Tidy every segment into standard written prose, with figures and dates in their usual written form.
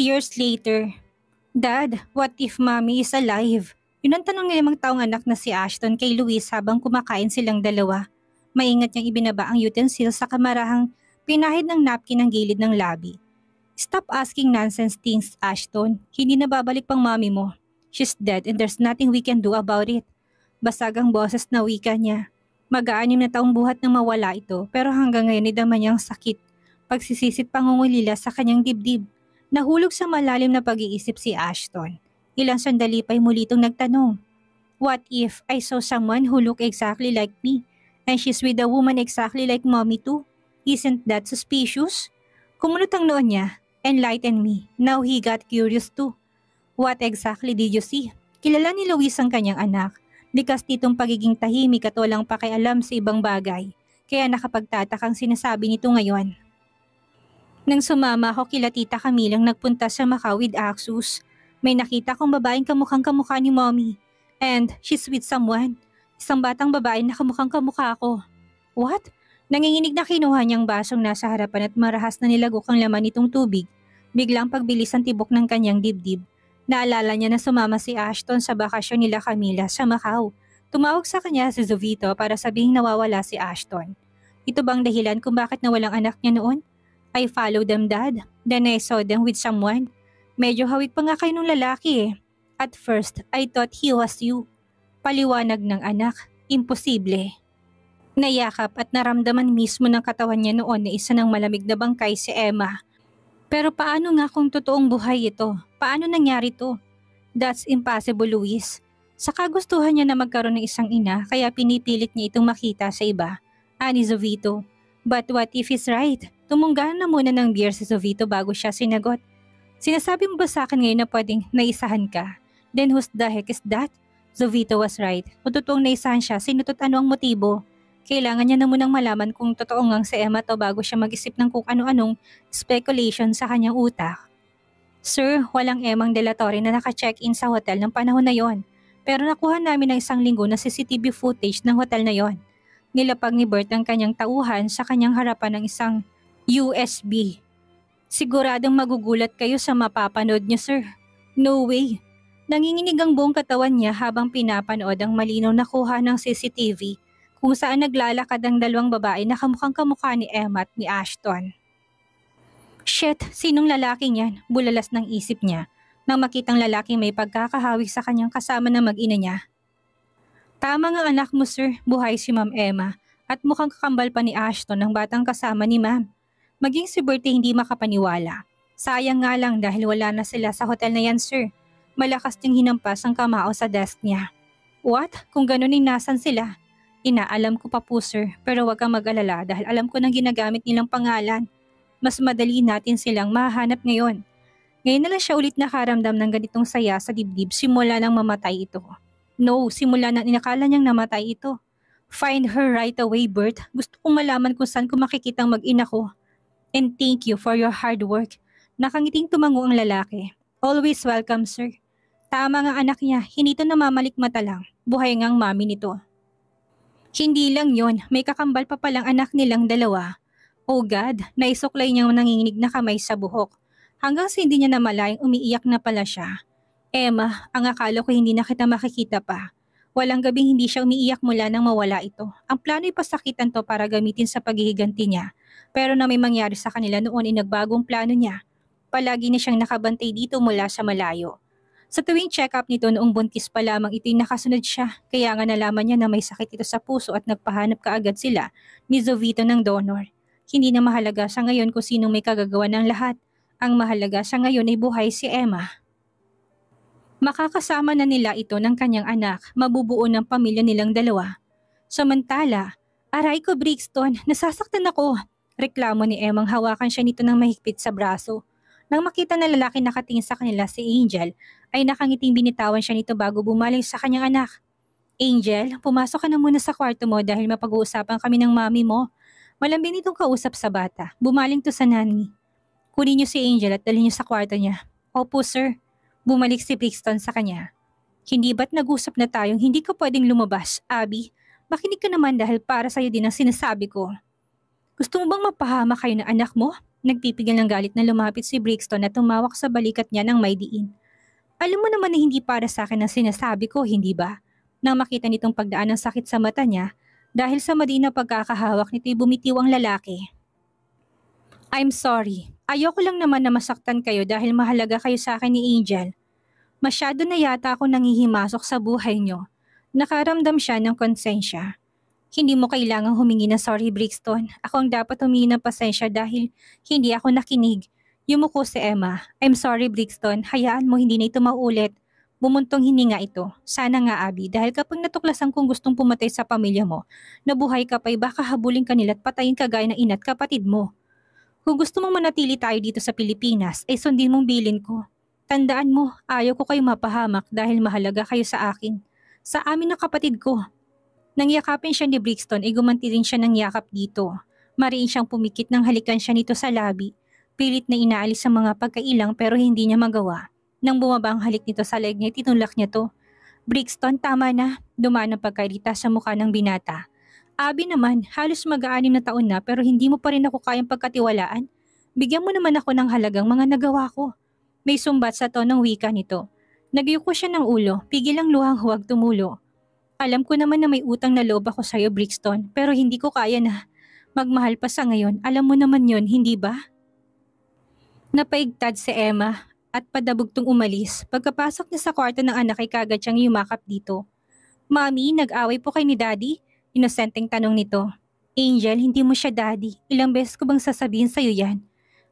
Years later. Dad, what if Mommy is alive? Yun ang tanong ng 5 taong anak na si Ashton kay Luis habang kumakain silang dalawa. Maingat niyang ibinaba ang utensils sa kamarahang pinahid ng napkin ang gilid ng labi. Stop asking nonsense things, Ashton. Hindi na babalik pang Mommy mo. She's dead and there's nothing we can do about it. Basag ang boses na wika niya. Mag-6 na taong buhat nang mawala ito pero hanggang ngayon ay dama niyang sakit. Pagsisisit pangungulila sa kanyang dibdib. Nahulog sa malalim na pag-iisip si Ashton. Ilang sandali pa'y muli itong nagtanong. What if I saw someone who looked exactly like me and she's with a woman exactly like Mommy too? Isn't that suspicious? Kumunot ang noon niya. Enlighten me. Now he got curious too. What exactly did you see? Kilala ni Luis ang kanyang anak. Likas nitong pagiging tahimik at walang pakialam sa ibang bagay. Kaya nakapagtatakang sinasabi nito ngayon. Nang sumama ako kila Tita Camilang nagpunta sa Macau with Axus, may nakita kong babaeng kamukhang kamukha ni Mommy. And she's with someone. Isang batang babae na kamukhang kamukha ako. What? Nanginginig na kinuha niyang basong nasa harapan at marahas na nilagok ang laman nitong tubig. Biglang pagbilis ang tibok ng kanyang dibdib. Naalala niya na sumama si Ashton sa bakasyon nila Camila sa Macau. Tumawag sa kanya si Jovito para sabihing nawawala si Ashton. Ito bang dahilan kung bakit nawalang anak niya noon? I followed them, Dad. Then I saw them with someone. Medyo hawig pa nga kayo nung lalaki eh. At first, I thought he was you. Paliwanag ng anak, imposible. Nayakap at naramdaman mismo ng katawan niya noon na isa ng malamig na bangkay si Emma. Pero paano nga kung totoong buhay ito? Paano nangyari to? That's impossible, Luis. Sa kagustuhan niya na magkaroon ng isang ina kaya pinipilit niya itong makita sa iba. Ani Jovito. But what if he's right? Tumunggahan na muna ng beer si Jovito bago siya sinagot. Sinasabi mo ba sa akin ngayon na pwedeng naisahan ka? Then whose the heck is that? Jovito was right. Kung totoong naisahan siya, sinutot ano ang motibo? Kailangan niya na munang malaman kung totoo ngang si Emma to bago siya mag-isip ng kung ano-anong speculation sa kanyang utak. Sir, walang Emang Delatorre na naka-check-in sa hotel ng panahon na yon. Pero nakuha namin ng 1 linggo na CCTV footage ng hotel na yon. Nilapag ni Bert ang kanyang tauhan sa kanyang harapan ng isang USB. Siguradong magugulat kayo sa mapapanood niyo, sir. No way. Nanginginig ang buong katawan niya habang pinapanood ang malinaw na kuha ng CCTV kung saan naglalakad ang 2 babae na kamukhang kamukha ni Emma at ni Ashton. Shit, sinong lalaking yan? Bulalas ng isip niya nang makitang lalaking may pagkakahawig sa kanyang kasama na mag-ina niya. Tama nga anak mo, sir, buhay si Ma'am Emma at mukhang kakambal pa ni Ashton ng batang kasama ni Ma'am. Maging si Bertie hindi makapaniwala. Sayang nga lang dahil wala na sila sa hotel na yan, sir. Malakas ding hinampas ang kamao sa desk niya. What? Kung ganun ay nasan sila? Inaalam ko pa po, sir, pero wag kang mag-alala dahil alam ko nang ginagamit nilang pangalan. Mas madali natin silang mahanap ngayon. Ngayon na lang siya ulit nakaramdam ng ganitong saya sa dibdib simula nang mamatay ito. No, simula na inakala niyang namatay ito. Find her right away, Bert. Gusto kong malaman kung saan ko makikitang mag-ina ko. And thank you for your hard work. Nakangiting tumango ang lalaki. Always welcome, sir. Tama nga anak niya, hinito na mamalik mata lang. Buhay ngang mami nito. Hindi lang yon, may kakambal pa palang anak nilang 2. Oh God, naisuklay niyang nanginginig na kamay sa buhok. Hanggang sa hindi niya namalayang umiiyak na pala siya. Emma, ang akala ko hindi na kita makikita pa. Walang gabing hindi siya umiiyak mula nang mawala ito. Ang plano ay pasakitan to para gamitin sa paghihiganti niya. Pero na may mangyari sa kanila noon ay nagbagong plano niya. Palagi na siyang nakabantay dito mula sa malayo. Sa tuwing check-up nito noong buntis pa lamang ito'y nakasunod siya. Kaya nga nalaman niya na may sakit ito sa puso at nagpahanap kaagad sila ni Jovito ng donor. Hindi na mahalaga sa ngayon kung sinong may kagagawa ng lahat. Ang mahalaga sa ngayon ay buhay si Emma. Makakasama na nila ito ng kanyang anak, mabubuo ng pamilya nilang 2. Samantala, aray ko Brixton, nasasaktan ako. Reklamo ni Emang hawakan siya nito ng mahigpit sa braso. Nang makita na lalaki nakatingin sa kanila si Angel, ay nakangiting binitawan siya nito bago bumalik sa kanyang anak. Angel, pumasok ka na muna sa kwarto mo dahil mapag-uusapan kami ng mami mo. Malambing nitong kausap sa bata, bumaling to sa nani. Kunin niyo si Angel at dalhin niyo sa kwarto niya. Opo sir. Bumalik si Brixton sa kanya. Hindi ba't nag-usap na tayong hindi ka pwedeng lumabas, Abby? Makinig ka naman dahil para sa'yo din ang sinasabi ko. Gusto mo bang mapahama kayo ng anak mo? Nagpipigil ng galit na lumapit si Brixton at tumawak sa balikat niya ng may diin. Alam mo naman na hindi para sa akin ang sinasabi ko, hindi ba? Nang makita nitong pagdaan ng sakit sa mata niya, dahil sa madiin na pagkakahawak nito'y bumitiw ang lalaki. I'm sorry. Ayoko lang naman na masaktan kayo dahil mahalaga kayo sa akin ni Angel. Masyado na yata ako nangihimasok sa buhay niyo. Nakaramdam siya ng konsensya. Hindi mo kailangang humingi ng sorry, Brixton. Ako ang dapat humingi ng pasensya dahil hindi ako nakinig. Yumuko si Emma. I'm sorry, Brixton. Hayaan mo hindi na ito maulit. Bumuntong hininga ito. Sana nga, Abby, dahil kapag natuklasan kong gustong pumatay sa pamilya mo, nabuhay ka pa'y baka habulin ka nila at patayin ka gaya ng ina't kapatid mo. Kung gusto mong manatili tayo dito sa Pilipinas, ay sundin mong bilin ko. Tandaan mo, ayaw ko kayo mapahamak dahil mahalaga kayo sa akin. Sa amin ng kapatid ko. Nang yakapin siya ni Brixton ay gumanti rin siya ng yakap dito. Mariin siyang pumikit ng halikan siya nito sa labi. Pilit na inaalis ang mga pagkailang pero hindi niya magawa. Nang bumaba ang halik nito sa leg niya, tinulak niya to. Brixton, tama na. Dumaan ang pagkairita sa mukha ng binata. Abby naman, halos mag-aanim na taon na pero hindi mo pa rin ako kayang pagkatiwalaan. Bigyan mo naman ako ng halagang mga nagawa ko. May sumbat sa tonong wika nito. Nagyuko siya ng ulo, pigil ang luhang huwag tumulo. Alam ko naman na may utang na loob ako sa'yo, Brixton, pero hindi ko kaya na. Magmahal pa sa ngayon, alam mo naman yon, hindi ba? Napaigtad si Emma at padabugtong umalis. Pagkapasok niya sa kwarto ng anak ay kagad siyang yumakap dito. Mami, nag-away po kay ni Daddy? Inosenteng tanong nito. Angel, hindi mo siya Daddy. Ilang beses ko bang sasabihin sa'yo yan?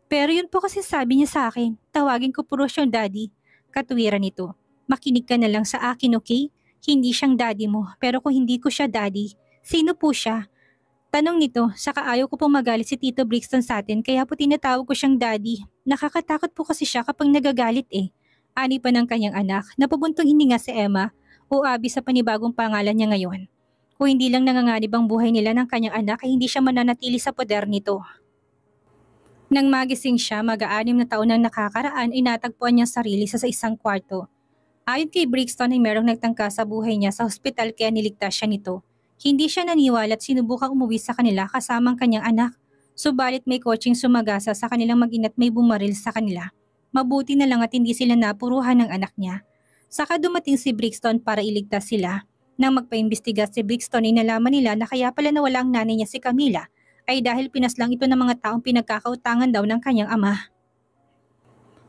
Pero yun po kasi sabi niya sa akin. Tawagin ko puro siyang Daddy. Katuwiran nito. Makinig ka na lang sa akin, okay? Hindi siyang daddy mo, pero kung hindi ko siya daddy, sino po siya? Tanong nito, saka ayaw ko pong magalit si Tito Brixton sa atin kaya po tinatawag ko siyang daddy. Nakakatakot po kasi siya kapag nagagalit eh. Ani pa ng kanyang anak, napabuntong hininga si Emma o Abby sa panibagong pangalan niya ngayon. Kung hindi lang nanganganib ang buhay nila ng kanyang anak ay hindi siya mananatili sa poder nito. Nang magising siya, mag-aanim na taon nang nakakaraan ay natagpuan niyang sarili sa isang kwarto. Ayon kay Brixton ay merong nagtangka sa buhay niya sa hospital kaya niligtas siya nito. Hindi siya naniwala at sinubukang umuwi sa kanila kasamang kanyang anak. Subalit may kotseng sumagasa sa kanilang mag-ina't may bumaril sa kanila. Mabuti na lang at hindi sila napuruhan ng anak niya. Saka dumating si Brixton para iligtas sila. Nang magpaimbestiga si Brixton ay nalaman nila na kaya pala nawala ang nanay niya si Camila ay dahil pinaslang ito ng mga taong pinagkakautangan daw ng kanyang ama.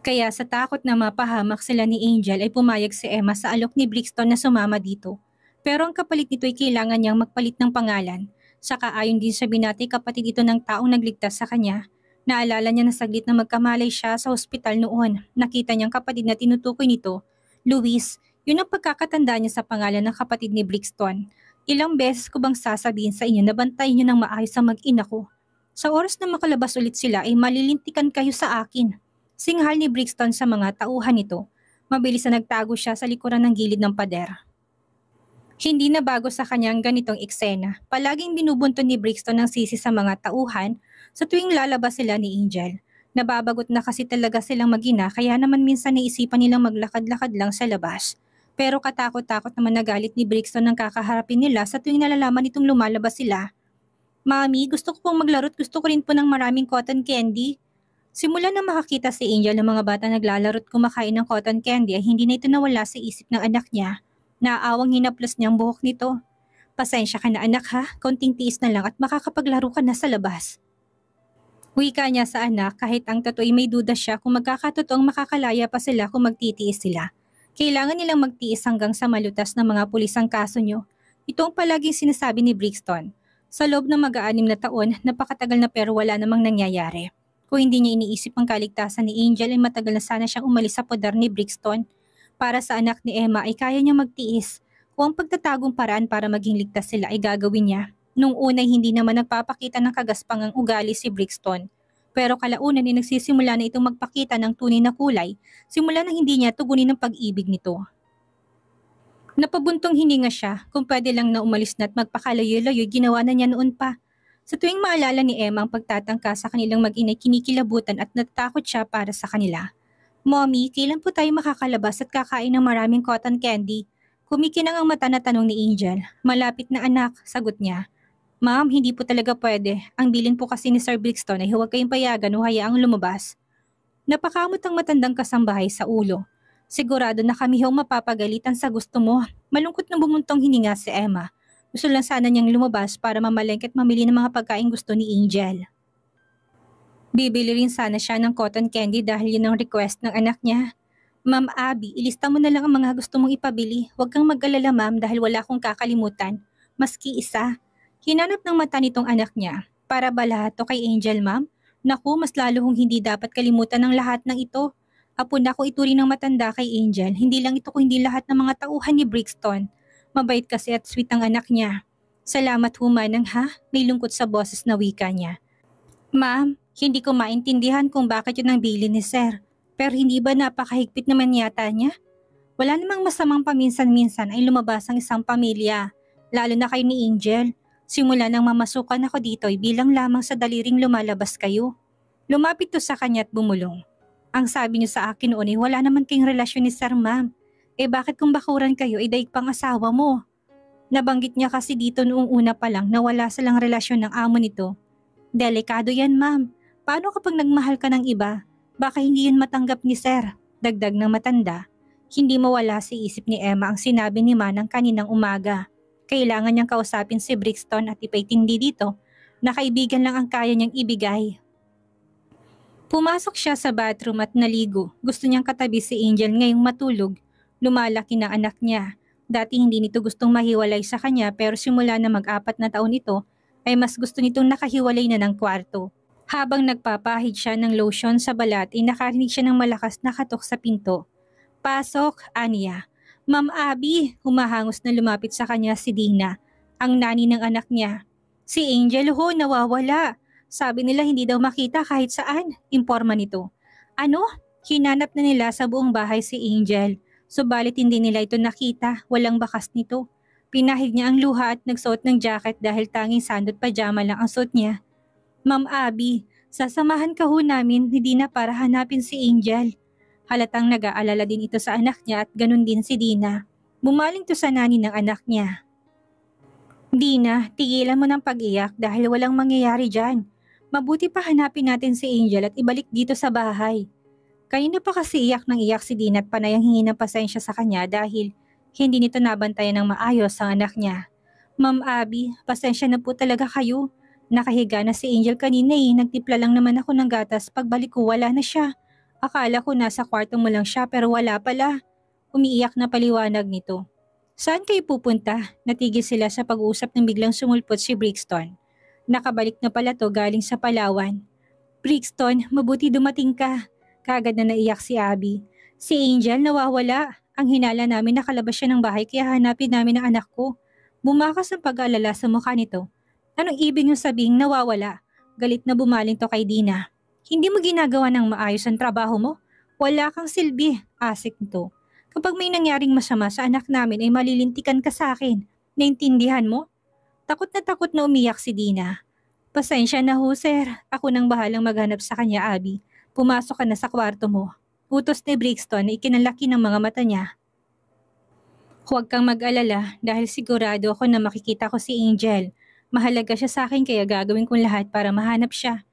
Kaya sa takot na mapahamak sila ni Angel ay pumayag si Emma sa alok ni Brixton na sumama dito. Pero ang kapalit nito ay kailangan niyang magpalit ng pangalan. Saka ayon din sa binati kapatid ito ng taong nagligtas sa kanya. Naalala niya na saglit na magkamalay siya sa ospital noon. Nakita niyang kapatid na tinutukoy nito, Luis. Yun ang pagkakatanda niya sa pangalan ng kapatid ni Brixton. Ilang beses ko bang sasabihin sa inyo na bantayan niyo ng maayos ang mag-ina ko? Sa oras na makalabas ulit sila ay malilintikan kayo sa akin. Singhal ni Brixton sa mga tauhan nito. Mabilis na nagtago siya sa likuran ng gilid ng pader. Hindi na bago sa kanyang ganitong eksena. Palaging binubunton ni Brixton ng sisi sa mga tauhan sa tuwing lalabas sila ni Angel. Nababagot na kasi talaga silang mag-ina kaya naman minsan naisipan nilang maglakad-lakad lang sa labas. Pero katakot-takot naman nagalit ni Brixton nang kakaharapin nila sa tuwing nalalaman nitong lumalabas sila. Mami, gusto ko pong maglaro at gusto ko rin po ng maraming cotton candy. Simula na makakita si Angel ng mga bata naglalaro at kumakain ng cotton candy ay hindi na ito nawala sa isip ng anak niya. Naaawang hinaplos niyang buhok nito. Pasensya ka na anak ha, konting tiis na lang at makakapaglaro ka na sa labas. Wika niya sa anak kahit ang tato'y may duda siya kung magkakatotoong makakalaya pa sila kung magtitiis sila. Kailangan nilang magtiis hanggang sa malutas ng mga pulis ang kaso niyo. Ito ang palaging sinasabi ni Brixton. Sa loob ng mag-aanim na taon, napakatagal na pero wala namang nangyayari. Kung hindi niya iniisip ang kaligtasan ni Angel ay matagal na sana siyang umalis sa poder ni Brixton. Para sa anak ni Emma ay kaya niya magtiis. Kung ang pagtatagong paraan para maging ligtas sila ay gagawin niya. Nung unay hindi naman nagpapakita ng kagaspangang ugali si Brixton. Pero kalaunan ay nagsisimula na itong magpakita ng tunay na kulay, simula nang hindi niya tugunin ang pag-ibig nito. Napabuntong hininga siya, kung pwede lang na umalis na at magpakalayo-layo ginawa na niya noon pa. Sa tuwing maalala ni Emma ang pagtatangka sa kanilang mag-inay kinikilabutan at natatakot siya para sa kanila. Mommy, kailan po tayo makakalabas at kakain ng maraming cotton candy? Kumikinang ang mata na tanong ni Angel. Malapit na anak, sagot niya. Ma'am, hindi po talaga pwede. Ang bilin po kasi ni Sir Brixton ay huwag kayong payagan o hayaang lumabas. Napakamot ang matandang kasambahay sa ulo. Sigurado na kami hong mapapagalitan sa gusto mo. Malungkot na bumuntong hininga si Emma. Gusto lang sana niyang lumabas para mamalengke at mamili ng mga pagkain gusto ni Angel. Bibili rin sana siya ng cotton candy dahil yun ang request ng anak niya. Ma'am Abby, ilista mo na lang ang mga gusto mong ipabili. Huwag kang mag-alala ma'am dahil wala akong kakalimutan. Maski isa. Hinanap ng mata nitong anak niya. Para ba lahat to kay Angel ma'am? Naku, mas lalo hong hindi dapat kalimutan ng lahat ng ito. Apo na ko ituring ng matanda kay Angel. Hindi lang ito kundi lahat ng mga tauhan ni Brixton. Mabait kasi at sweet ang anak niya. Salamat humanang ha, may lungkot sa boses na wika niya. Ma'am, hindi ko maintindihan kung bakit yun ang bilin ni Sir. Pero hindi ba napakahigpit naman yata niya? Wala namang masamang paminsan-minsan ay lumabas ang isang pamilya, lalo na kay ni Angel. Simula nang mamasukan ako dito ay bilang lamang sa daliring lumalabas kayo. Lumapit to sa kanya at bumulong. Ang sabi niyo sa akin noon ay wala naman kayong relasyon ni Sir ma'am. Bakit kung bakuran kayo ay daig pang asawa mo? Nabanggit niya kasi dito noong una pa lang na wala silang relasyon ng amo nito. Delikado yan ma'am. Paano kapag nagmahal ka ng iba? Baka hindi yun matanggap ni Sir. Dagdag ng matanda. Hindi mawala sa isip ni Emma ang sinabi ni Manang kaninang umaga. Kailangan niyang kausapin si Brixton at ipaitindi dito na kaibigan lang ang kaya niyang ibigay. Pumasok siya sa bathroom at naligo. Gusto niyang katabi si Angel ngayong matulog. Lumalaki na anak niya. Dati hindi nito gustong mahiwalay sa kanya pero simula na mag-4 na taon ito ay mas gusto nitong nakahiwalay na ng kwarto. Habang nagpapahid siya ng lotion sa balat ay nakarinig siya ng malakas na katok sa pinto. Pasok, Anya. Ma'am Abby, humahangos na lumapit sa kanya si Dina, ang nani ng anak niya. Si Angel ho, nawawala. Sabi nila hindi daw makita kahit saan, imporma nito. Ano? Hinanap na nila sa buong bahay si Angel. Subalit hindi nila ito nakita, walang bakas nito. Pinahid niya ang luha at nagsuot ng jacket dahil tanging sandot pajama lang ang suot niya. Ma'am Abby, sasamahan ka ho namin ni Dina para hanapin si Angel. Halatang nag-aalala din ito sa anak niya at ganun din si Dina. Bumaling to sa nani ng anak niya. Dina, tigilan mo ng pag-iyak dahil walang mangyayari dyan. Mabuti pa hanapin natin si Angel at ibalik dito sa bahay. Kanina pa kasi iyak ng iyak si Dina at panayang hingi ng pasensya sa kanya dahil hindi nito nabantayan ng maayos ang anak niya. Ma'am Abby, pasensya na po talaga kayo. Nakahiga na si Angel kanina nagtipla lang naman ako ng gatas, pagbalik ko wala na siya. Akala ko nasa kwarto mo lang siya pero wala pala. Umiiyak na paliwanag nito. Saan kayo pupunta? Natigil sila sa pag-uusap nang biglang sumulpot si Brixton. Nakabalik na pala to galing sa Palawan. Brixton, mabuti dumating ka. Kagad na naiyak si Abby. Si Angel nawawala. Ang hinala namin nakalabas siya ng bahay kaya hanapin namin ang anak ko. Bumakas ang pag-aalala sa mukha nito. Anong ibig niyong sabing nawawala? Galit na bumaling to kay Dina. Hindi mo ginagawa ng maayos ang trabaho mo? Wala kang silbi, asik nito. Kapag may nangyaring masama sa anak namin ay malilintikan ka sa akin. Naintindihan mo? Takot na umiyak si Dina. Pasensya na ho sir, ako nang bahalang maghanap sa kanya Abby. Pumasok ka na sa kwarto mo. Utos ni Brixton na ikinalaki ng mga mata niya. Huwag kang mag-alala dahil sigurado ako na makikita ko si Angel. Mahalaga siya sa akin kaya gagawin kong lahat para mahanap siya.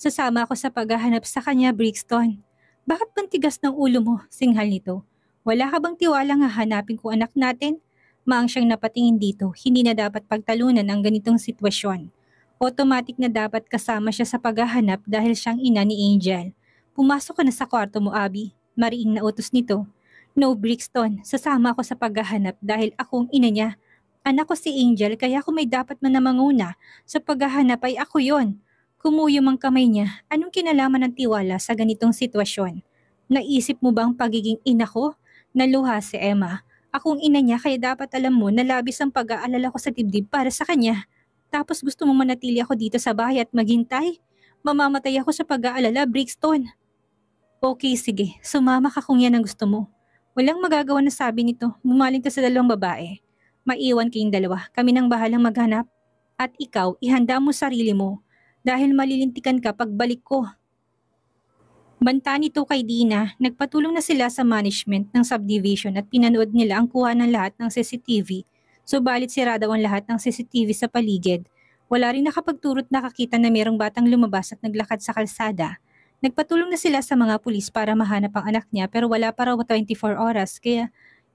Sasama ako sa paghahanap sa kanya, Brixton. Bakit bang tigas ng ulo mo? Singhal nito. Wala ka bang tiwala nga hanapin ko anak natin? Maang siyang napatingin dito, hindi na dapat pagtalunan ang ganitong sitwasyon. Automatic na dapat kasama siya sa paghahanap dahil siyang ina ni Angel. Pumasok ka na sa kwarto mo, Abby. Mariing na utos nito. No, Brixton, sasama ako sa paghahanap dahil akong ina niya. Anak ko si Angel kaya kung may dapat man na manguna sa paghahanap ay ako yon. Kumuyom ang kamay niya, anong kinalaman ng tiwala sa ganitong sitwasyon? Naisip mo bang pagiging ina ko? Naluha si Emma. Akong ina niya kaya dapat alam mo na labis ang pag-aalala ko sa dibdib para sa kanya. Tapos gusto mong manatili ako dito sa bahay at maghintay? Mamamatay ako sa pag-aalala, Brixton. Okay, sige. Sumama ka kung yan ang gusto mo. Walang magagawa na sabi nito. Bumaling to sa dalawang babae. Maiwan kayong dalawa. Kami nang bahalang maghanap. At ikaw, ihanda mo sarili mo. Dahil malilintikan ka pagbalik ko. Banta nito kay Dina, nagpatulong na sila sa management ng subdivision at pinanood nila ang kuha ng lahat ng CCTV. Subalit sira daw ang lahat ng CCTV sa paligid. Wala rin nakapagturot nakakita na mayroong batang lumabas at naglakad sa kalsada. Nagpatulong na sila sa mga pulis para mahanap ang anak niya pero wala pa raw 24 oras kaya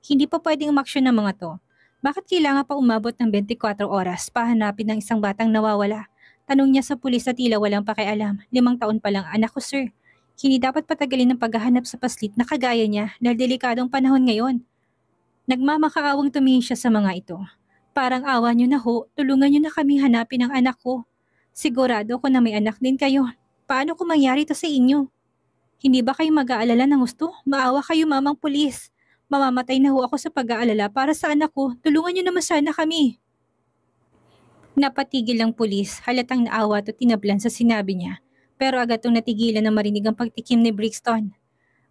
hindi pa pwedeng umaksyon ng mga to. Bakit kailangan pa umabot ng 24 oras para hanapin ng isang batang nawawala? Tanong niya sa pulis at tila walang pakialam. 5 taon pa lang anak ko, sir. Hindi dapat patagalin ng paghahanap sa paslit na kagaya niya dahil delikadong panahon ngayon. Nagmamakaawang tumingin siya sa mga ito. Parang awa niyo na ho, tulungan niyo na kaming hanapin ang anak ko. Sigurado ko na may anak din kayo. Paano kung mangyari ito sa inyo? Hindi ba kayo mag-aalala ng gusto? Maawa kayo mamang pulis. Mamamatay na ho ako sa pag-aalala para sa anak ko. Tulungan niyo naman sana kami. Napatigil ang pulis, halatang naawa at tinablan sa sinabi niya. Pero agad itong natigilan na marinig ang pagtikim ni Brixton.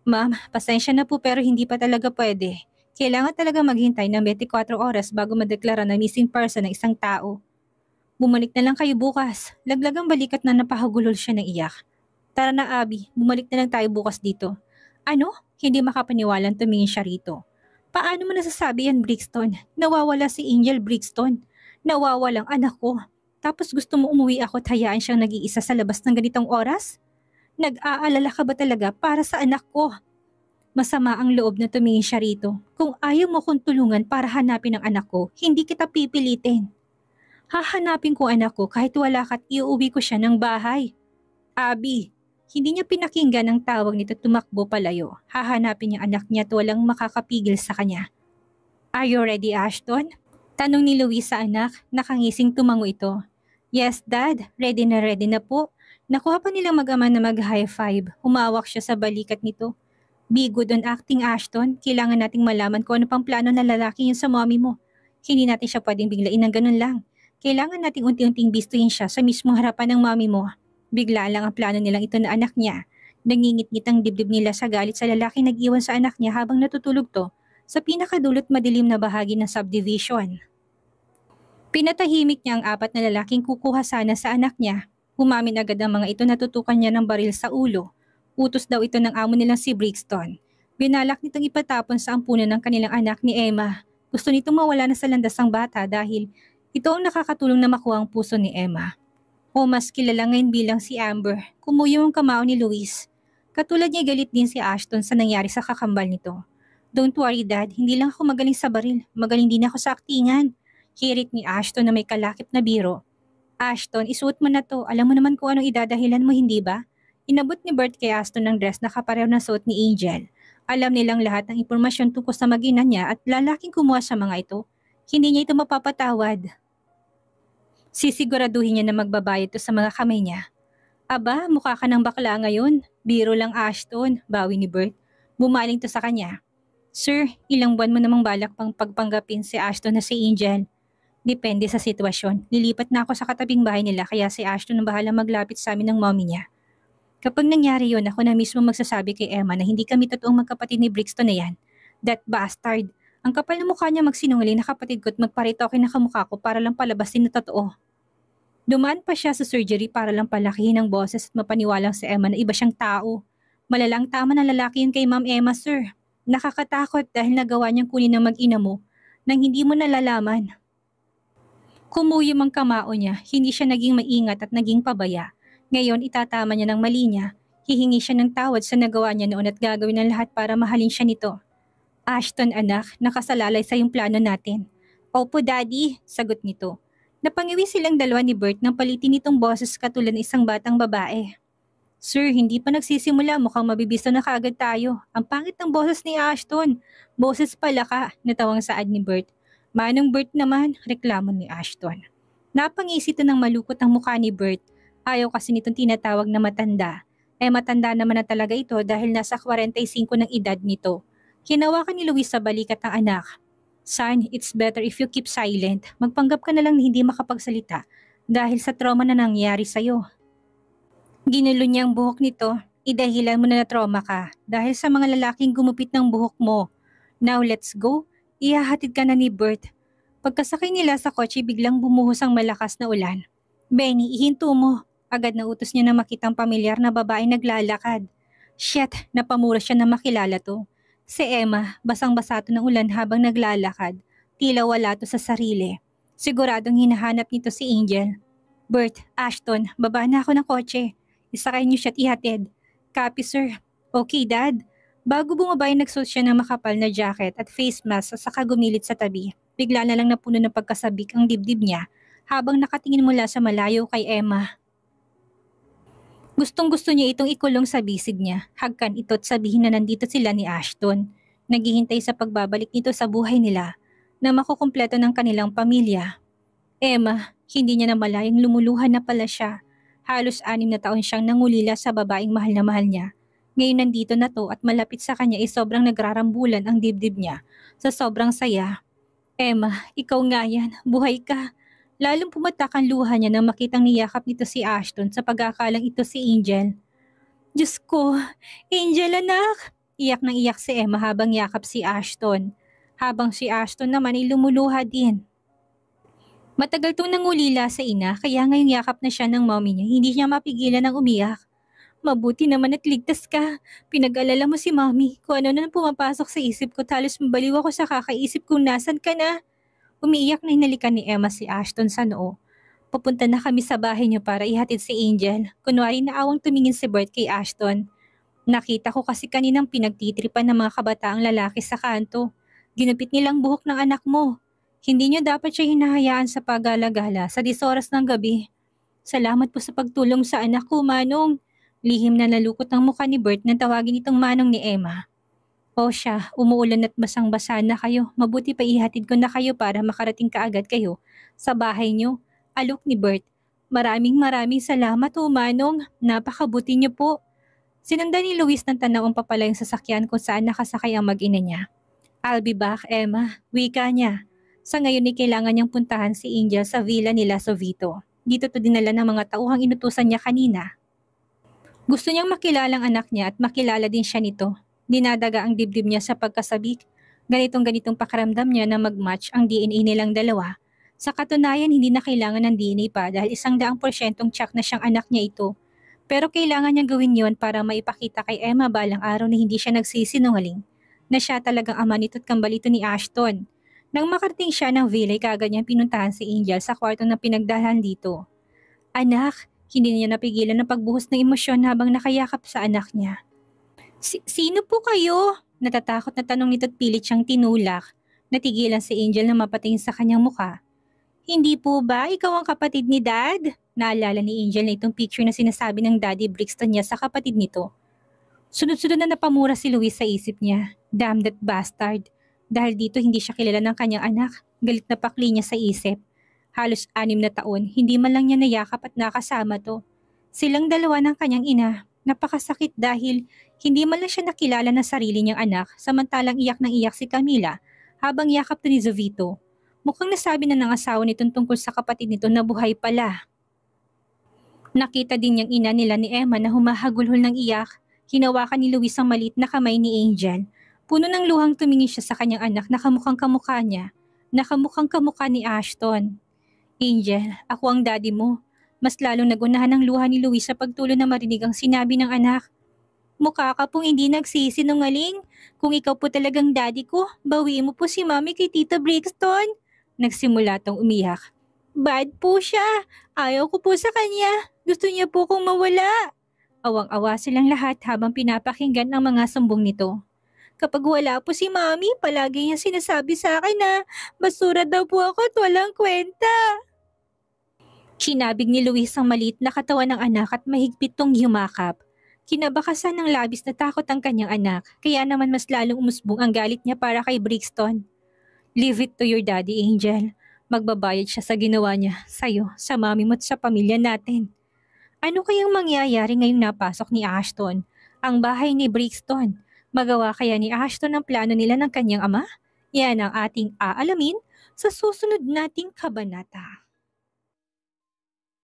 Ma'am, pasensya na po pero hindi pa talaga pwede. Kailangan talaga maghintay ng 24 oras bago madeklara na missing person ng isang tao. Bumalik na lang kayo bukas. Laglagang balikat na napahagulol siya ng iyak. Tara na Abby, bumalik na lang tayo bukas dito. Ano? Hindi makapaniwalang tumingin siya rito. Paano mo nasasabi yan, Brixton? Nawawala si Angel Brixton. Nawawalang anak ko. Tapos gusto mo umuwi ako at hayaan siyang nag-iisa sa labas ng ganitong oras? Nag-aalala ka ba talaga para sa anak ko? Masama ang loob na tumingin siya rito. Kung ayaw mo kong tulungan para hanapin ang anak ko, hindi kita pipilitin. Hahanapin ko anak ko kahit wala ka't iuwi ko siya ng bahay. Abby, hindi niya pinakinggan ang tawag nito tumakbo palayo. Hahanapin niya anak niya at walang makakapigil sa kanya. Are you ready, Ashton? Tanong ni Louise sa anak, nakangising tumango ito. Yes, Dad. Ready na po. Nakuha pa nilang mag-ama na mag-high five. Humawak siya sa balikat nito. Be good on acting, Ashton. Kailangan nating malaman kung ano pang plano ng lalaki yun sa mommy mo. Hindi natin siya pwedeng biglain ng ganun lang. Kailangan nating unti-unting bistuhin siya sa mismong harapan ng mommy mo. Bigla lang ang plano nilang ito na anak niya. Nangingit-ngit ang dibdib nila sa galit sa lalaki nag-iwan sa anak niya habang natutulog to sa pinakadulot madilim na bahagi ng subdivision. Pinatahimik niya ang 4 na lalaking kukuha sana sa anak niya. Umamin agad ang mga ito na tutukan niya ng baril sa ulo. Utos daw ito ng amo nilang si Brixton. Binalak nitong ipatapon sa ampunan ng kanilang anak ni Emma. Gusto nitong mawala na sa landas ang bata dahil ito ang nakakatulong na makuha ang puso ni Emma. O mas kilala ngayon bilang si Amber, kumuyong ang kamao ni Louise. Katulad niya galit din si Ashton sa nangyari sa kakambal nito. Don't worry Dad, hindi lang ako magaling sa baril, magaling din ako sa aktingan. Hirit ni Ashton na may kalakip na biro. Ashton, isuot mo na to, alam mo naman kung anong idadahilan mo, hindi ba? Inabot ni Bert kay Ashton ng dress na kapareho na suot ni Angel. Alam nilang lahat ng impormasyon tungkol sa mag-ina niya at lalaking kumuha sa mga ito. Hindi niya ito mapapatawad. Sisiguraduhin niya na magbabayad to sa mga kamay niya. Aba, mukha ka ng bakla ngayon. Biro lang Ashton, bawi ni Bert. Bumaling to sa kanya. Sir, ilang buwan mo namang balak pang pagpanggapin si Ashton na si Angel? Depende sa sitwasyon. Lilipat na ako sa katabing bahay nila kaya si Ashton ang bahala maglapit sa amin ng mommy niya. Kapag nangyari yun, ako na mismo magsasabi kay Emma na hindi kami totoong magkapatid ni Brixton na yan. That bastard. Ang kapal na mukha niya magsinungaling na kapatid ko at magparitoke na kamukha ko para lang palabasin na totoo. Dumaan pa siya sa surgery para lang palakihin ang boses at mapaniwalang si Emma na iba siyang tao. Malalang tama ng lalaki yun kay Ma'am Emma, sir. Nakakatakot dahil nagawa niyang kunin ng mag-ina mo nang hindi mo nalalaman. Kumuyom ang kamao niya, hindi siya naging maingat at naging pabaya. Ngayon itatama niya ng mali niya, hihingi siya ng tawad sa nagawa niya noon at gagawin ang lahat para mahalin siya nito. Ashton anak, nakasalalay sa yung plano natin. Opo daddy, sagot nito. Napangiwi silang dalawa ni Bert nang palitin nitong boses katulad ng isang batang babae. Sir, hindi pa nagsisimula, mukhang mabibisto na kaagad tayo. Ang pangit ng boses ni Ashton. Boses pala ka, natawang saad ni Bert. Manong Bert naman, reklamo ni Ashton. Napangisi ito ng malukot ang mukha ni Bert. Ayaw kasi nitong tinatawag na matanda. Matanda naman na talaga ito dahil nasa 45 ng edad nito. Hinawakan ni Luis sa balikat ng anak. Son, it's better if you keep silent. Magpanggap ka na lang na hindi makapagsalita dahil sa trauma na nangyari sa'yo. Ginulo niya ang buhok nito. Idahilan mo na trauma ka dahil sa mga lalaking gumupit ng buhok mo. Now let's go. Ihahatid ka na ni Bert. Pagkasakay nila sa kotse biglang bumuhos ang malakas na ulan. Benny, ihinto mo. Agad na utos niya na makitang pamilyar na babae naglalakad. Shit, napamura siya na makilala to. Si Emma, basang-basa to ng ulan habang naglalakad. Tila wala to sa sarili. Siguradong hinahanap nito si Angel. Bert, Ashton, baba na ako ng kotse. Isakay niyo siya't ihatid. Copy, sir. Okay, Dad. Bago bumaba ay nagsuot siya ng makapal na jacket at face mask at saka gumilit sa tabi. Bigla na lang napuno ng pagkasabik ang dibdib niya habang nakatingin mula sa malayo kay Emma. Gustong-gusto niya itong ikulong sa bisig niya. Hagkan ito't sabihin na nandito sila ni Ashton. Naghihintay sa pagbabalik nito sa buhay nila na makukumpleto ng kanilang pamilya. Emma, hindi niya namalayang lumuluhan na pala siya. Halos 6 na taon siyang nangulila sa babaeng mahal na mahal niya. Ngayon nandito na to at malapit sa kanya ay sobrang nagrarambulan ang dibdib niya sa sobrang saya. Emma, ikaw nga yan, buhay ka. Lalong pumatak ang luha niya nang makitang niyakap nito si Ashton sa pag-aakalang ito si Angel. Diyos ko, Angel anak! Iyak nang iyak si Emma habang yakap si Ashton. Habang si Ashton naman ay lumuluha din. Matagal tong nangulila sa ina kaya ngayong yakap na siya ng mommy niya hindi niya mapigilan ng umiyak. Mabuti naman at ligtas ka. Pinag-alala mo si mommy kung ano na pumapasok sa isip ko talos mabaliw ako sa kakaisip kung nasan ka na. Umiiyak na hinalikan ni Emma si Ashton sa noo. Papunta na kami sa bahay niyo para ihatid si Angel. Kunwari na awang tumingin si Bert kay Ashton. Nakita ko kasi kaninang pinagtitripan ng mga kabataang lalaki sa kanto. Ginupit nilang buhok ng anak mo. Hindi niyo dapat siya hinahayaan sa pagala-gala sa 10 oras ng gabi. Salamat po sa pagtulong sa anak ko, Manong. Lihim na nalukot ang mukha ni Bert nang tawagin itong Manong ni Emma. O siya, umuulan at basang-basa na kayo. Mabuti pa ihatid ko na kayo para makarating kaagad kayo sa bahay niyo. Alok ni Bert. Maraming salamat o Manong. Napakabuti niyo po. Sinundan ni Luis ng tanaong papala yung sasakyan kung saan nakasakay ang mag-ina niya. I'll be back, Emma. Wika niya. Sa ngayon ay kailangan niyang puntahan si Angel sa villa nila Sovito. Dito to dinala ng mga tauhang inutusan niya kanina. Gusto niyang makilala ang anak niya at makilala din siya nito. Dinadaga ang dibdib niya sa pagkasabik. Ganitong pakaramdam niya na mag-match ang DNA nilang dalawa. Sa katunayan, hindi na kailangan ng DNA pa dahil 100% tsak na siyang anak niya ito. Pero kailangan niyang gawin yon para maipakita kay Emma balang araw na hindi siya nagsisinungaling. Na siya talagang ama nito't kambalito ni Ashton. Nang makarating siya ng villa, kaagad niyang pinuntahan si Angel sa kwarto na pinagdalhan dito. Anak, hindi niya napigilan ang pagbuhos ng emosyon habang nakayakap sa anak niya. Sino po kayo? Natatakot na tanong nito't pilit siyang tinulak. Natigilan si Angel na mapatingin sa kanyang mukha. Hindi po ba ikaw ang kapatid ni Dad? Naalala ni Angel na itong picture na sinasabi ng Daddy Brixton niya sa kapatid nito. Sunod-sunod na napamura si Luis sa isip niya. Damn that bastard. Dahil dito hindi siya kilala ng kanyang anak, galit na pakli niya sa isip. Halos 6 na taon, hindi man lang niya nayakap at nakasama to. Silang dalawa ng kanyang ina, napakasakit dahil hindi man lang siya nakilala ng sarili niyang anak samantalang iyak ng iyak si Camila habang yakap to ni Jovito. Mukhang nasabi na ng asawa nitong tungkol sa kapatid nito na buhay pala. Nakita din niyang ina nila ni Emma na humahagulhol ng iyak. Hinawakan ni Luis ang maliit na kamay ni Angel. Puno ng luhang tumingin siya sa kanyang anak na kamukhang kamukha niya. Nakamukhang kamukha ni Ashton. Angel, ako ang daddy mo. Mas lalong nagunahan ang luha ni Luis sa pagtulo na marinig ang sinabi ng anak. Mukha ka pong hindi nagsisinungaling. Kung ikaw po talagang daddy ko, bawiin mo po si mami kay Tita Brixton. Nagsimula tong umiyak. Bad po siya. Ayaw ko po sa kanya. Gusto niya po kong mawala. Awang-awa silang lahat habang pinapakinggan ang mga sumbong nito. Kapag wala po si mami, palagi niya sinasabi sa akin na basura daw po ako at walang kwenta. Kinabig ni Luis ang maliit na katawan ng anak at mahigpit tong yumakap. Kinabakasan ng labis na takot ang kanyang anak, kaya naman mas lalong umusbong ang galit niya para kay Brixton. Leave it to your daddy, Angel. Magbabayad siya sa ginawa niya, sa'yo, sa mami mo at sa pamilya natin. Ano kayang mangyayari ngayong napasok ni Ashton? Ang bahay ni Brixton. Magawa kaya ni Ashton ang plano nila ng kanyang ama? Yan ang ating aalamin sa susunod nating kabanata.